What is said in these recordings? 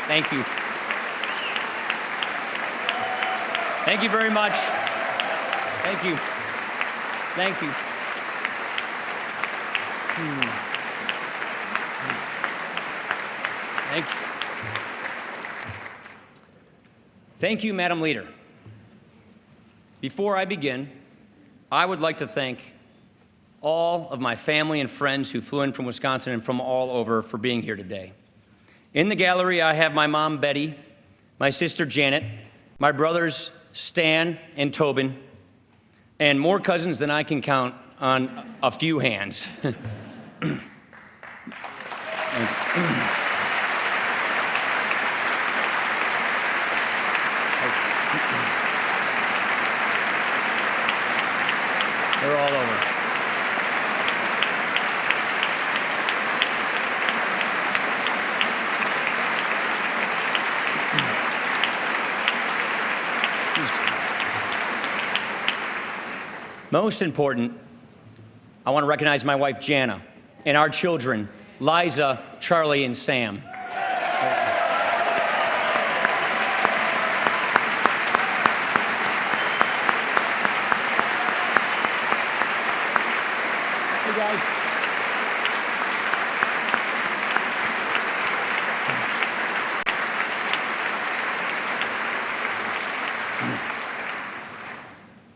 Thank you. Thank you very much. Thank you. Thank you. Thank you. Thank you, Madam Leader. Before I begin, I would like to thank all of my family and friends who flew in from Wisconsin and from all over for being here today. In the gallery, I have my mom, Betty, my sister, Janet, my brothers, Stan and Tobin, and more cousins than I can count on a few hands. They're all over. Most important, I want to recognize my wife, Jana, and our children, Liza, Charlie, and Sam. Hey, guys.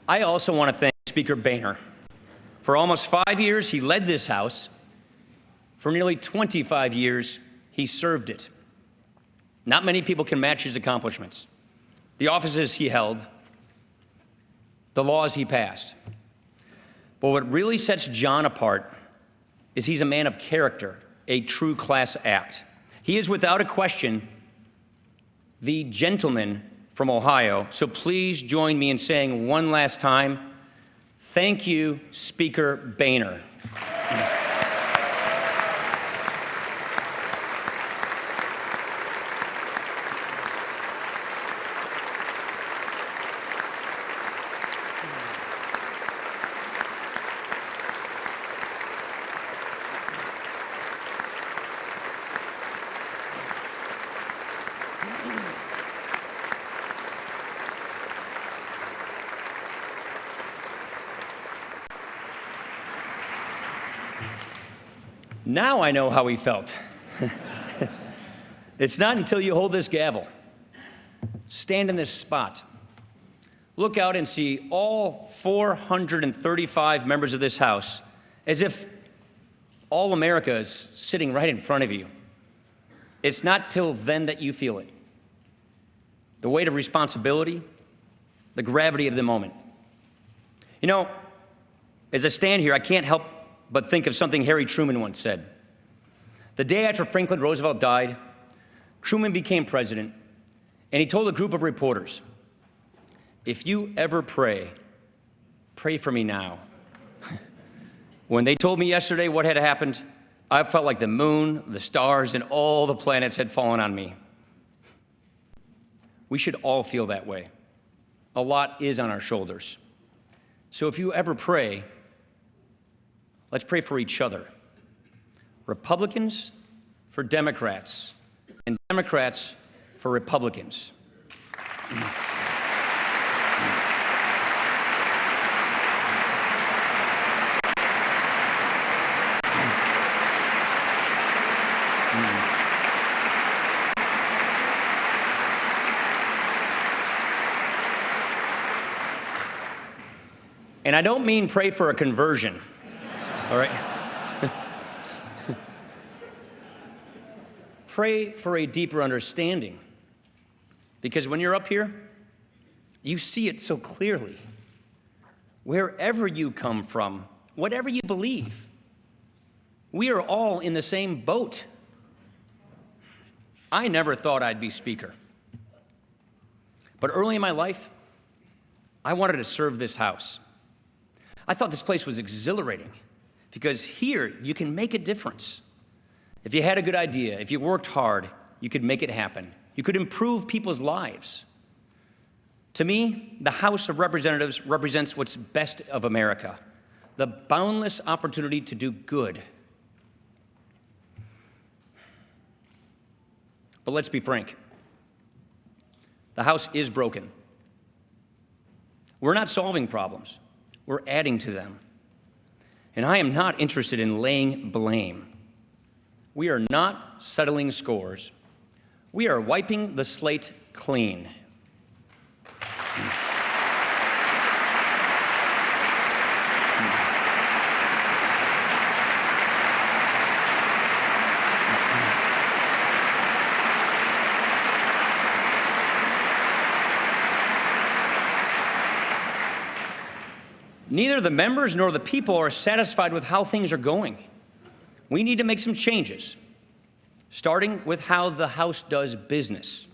I also want to thank Speaker Boehner. For almost 5 years, he led this House. For nearly 25 years, he served it. Not many people can match his accomplishments, the offices he held, the laws he passed. But what really sets John apart is he's a man of character, a true class act. He is, without a question, the gentleman from Ohio. So please join me in saying one last time, thank you, Speaker Boehner. Now I know how he felt. It's not until you hold this gavel, stand in this spot, look out and see all 435 members of this House as if all America is sitting right in front of you. It's not till then that you feel it. The weight of responsibility, the gravity of the moment. You know, as I stand here, I can't help but think of something Harry Truman once said. The day after Franklin Roosevelt died, Truman became president, and he told a group of reporters, "If you ever pray, pray for me now." When they told me yesterday what had happened, I felt like the moon, the stars, and all the planets had fallen on me. We should all feel that way. A lot is on our shoulders. So if you ever pray, let's pray for each other. Republicans for Democrats, and Democrats for Republicans. And I don't mean pray for a conversion, all right? Pray for a deeper understanding. Because when you're up here, you see it so clearly. Wherever you come from, whatever you believe, we are all in the same boat. I never thought I'd be Speaker. But early in my life, I wanted to serve this House. I thought this place was exhilarating because here you can make a difference. If you had a good idea, if you worked hard, you could make it happen. You could improve people's lives. To me, the House of Representatives represents what's best of America, the boundless opportunity to do good. But let's be frank. The House is broken. We're not solving problems. We're adding to them. And I am not interested in laying blame. We are not settling scores. We are wiping the slate clean. Neither the members nor the people are satisfied with how things are going. We need to make some changes, starting with how the House does business.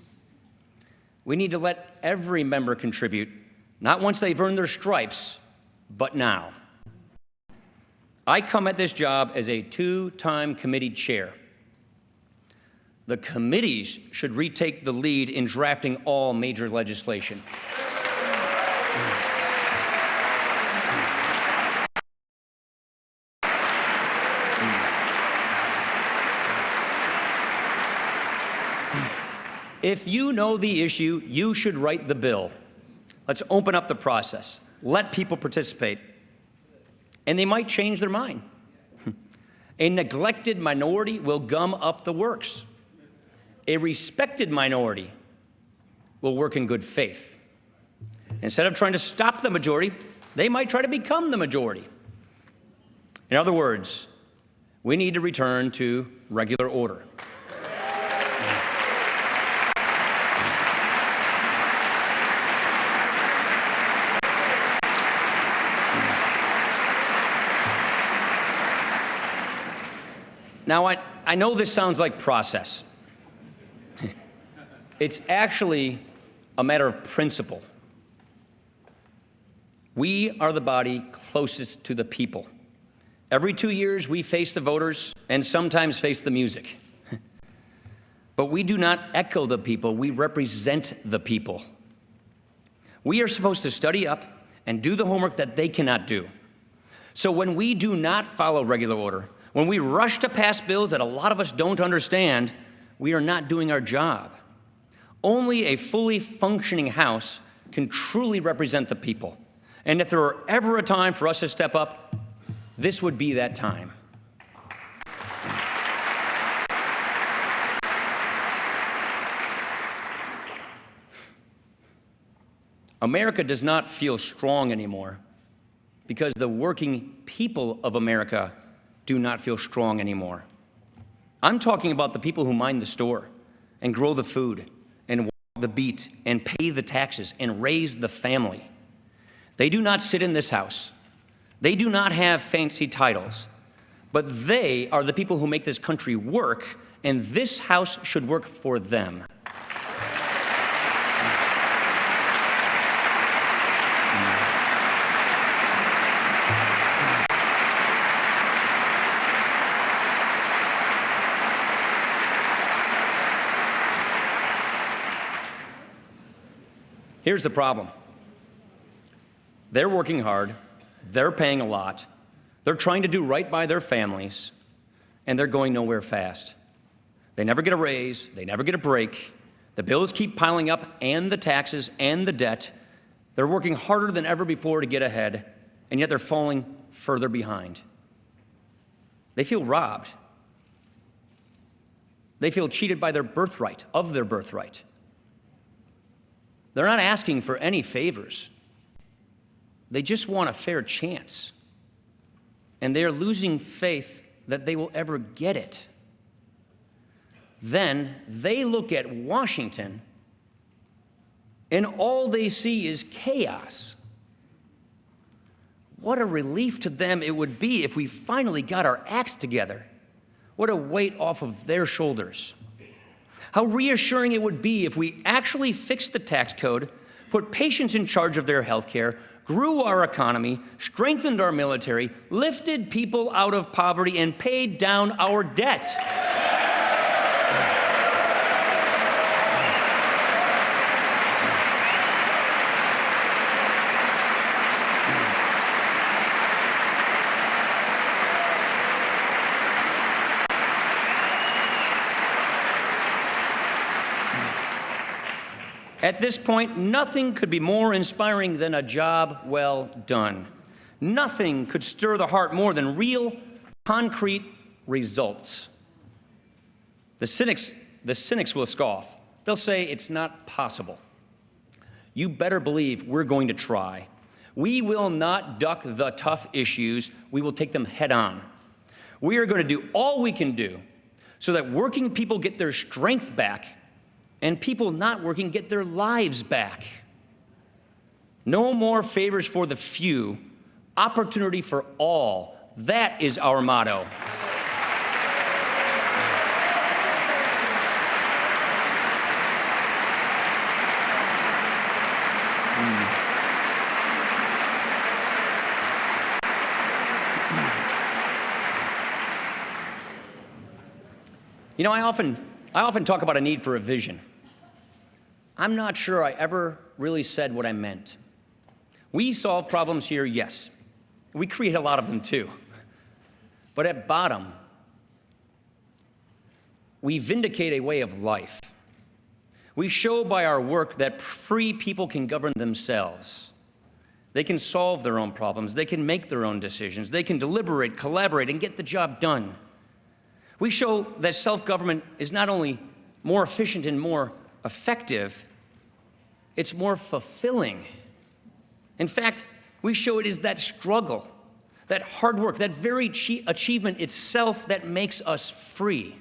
We need to let every member contribute, not once they've earned their stripes, but now. I come at this job as a two-time committee chair. The committees should retake the lead in drafting all major legislation. If you know the issue, you should write the bill. Let's open up the process. Let people participate. And they might change their mind. A neglected minority will gum up the works. A respected minority will work in good faith. Instead of trying to stop the majority, they might try to become the majority. In other words, we need to return to regular order. Now, I know this sounds like process. It's actually a matter of principle. We are the body closest to the people. Every 2 years, we face the voters and sometimes face the music. But we do not echo the people, we represent the people. We are supposed to study up and do the homework that they cannot do. So when we do not follow regular order, when we rush to pass bills that a lot of us don't understand, we are not doing our job. Only a fully functioning House can truly represent the people. And if there were ever a time for us to step up, this would be that time. America does not feel strong anymore because the working people of America do not feel strong anymore. I'm talking about the people who mind the store and grow the food and walk the beat and pay the taxes and raise the family. They do not sit in this House. They do not have fancy titles, but they are the people who make this country work, and this House should work for them. Here's the problem. They're working hard, they're paying a lot, they're trying to do right by their families, and they're going nowhere fast. They never get a raise, they never get a break, the bills keep piling up, and the taxes and the debt. They're working harder than ever before to get ahead, and yet they're falling further behind. They feel robbed. They feel cheated by their birthright, of their birthright. They're not asking for any favors. They just want a fair chance. And they are losing faith that they will ever get it. Then they look at Washington, and all they see is chaos. What a relief to them it would be if we finally got our acts together. What a weight off of their shoulders. How reassuring it would be if we actually fixed the tax code, put patients in charge of their health care, grew our economy, strengthened our military, lifted people out of poverty, and paid down our debt. At this point, nothing could be more inspiring than a job well done. Nothing could stir the heart more than real, concrete results. The cynics will scoff. They'll say it's not possible. You better believe we're going to try. We will not duck the tough issues. We will take them head on. We are going to do all we can do so that working people get their strength back and people not working get their lives back. No more favors for the few, opportunity for all. That is our motto. You know, I often talk about a need for a vision. I'm not sure I ever really said what I meant. We solve problems here, yes. We create a lot of them too. But at bottom, we vindicate a way of life. We show by our work that free people can govern themselves. They can solve their own problems. They can make their own decisions. They can deliberate, collaborate, and get the job done. We show that self-government is not only more efficient and more effective, it's more fulfilling. In fact, we show it is that struggle, that hard work, that very achievement itself that makes us free.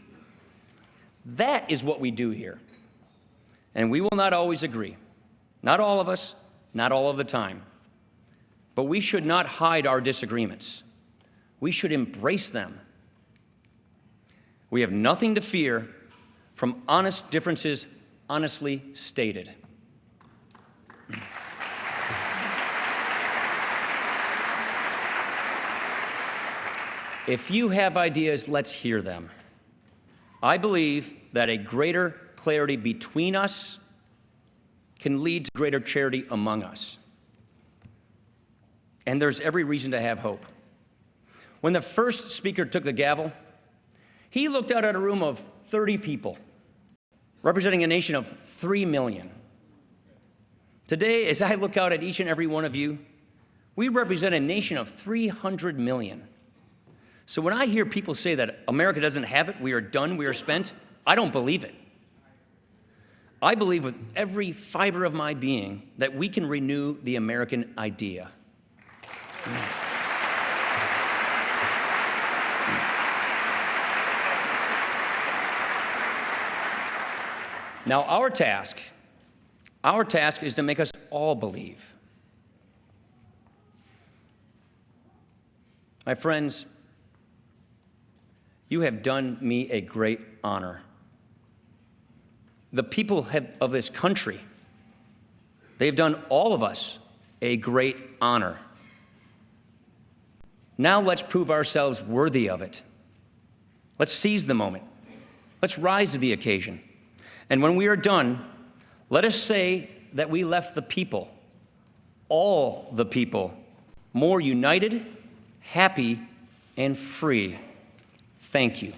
That is what we do here. And we will not always agree. Not all of us, not all of the time. But we should not hide our disagreements. We should embrace them. We have nothing to fear from honest differences honestly stated. If you have ideas, let's hear them. I believe that a greater clarity between us can lead to greater charity among us. And there's every reason to have hope. When the first speaker took the gavel, he looked out at a room of 30 people, representing a nation of 3 million. Today, as I look out at each and every one of you, we represent a nation of 300 million. So when I hear people say that America doesn't have it, we are done, we are spent, I don't believe it. I believe with every fiber of my being that we can renew the American idea. Now, our task is to make us all believe. My friends, you have done me a great honor. The people of this country, they've done all of us a great honor. Now let's prove ourselves worthy of it. Let's seize the moment. Let's rise to the occasion. And when we are done, let us say that we left the people, all the people, more united, happy, and free. Thank you.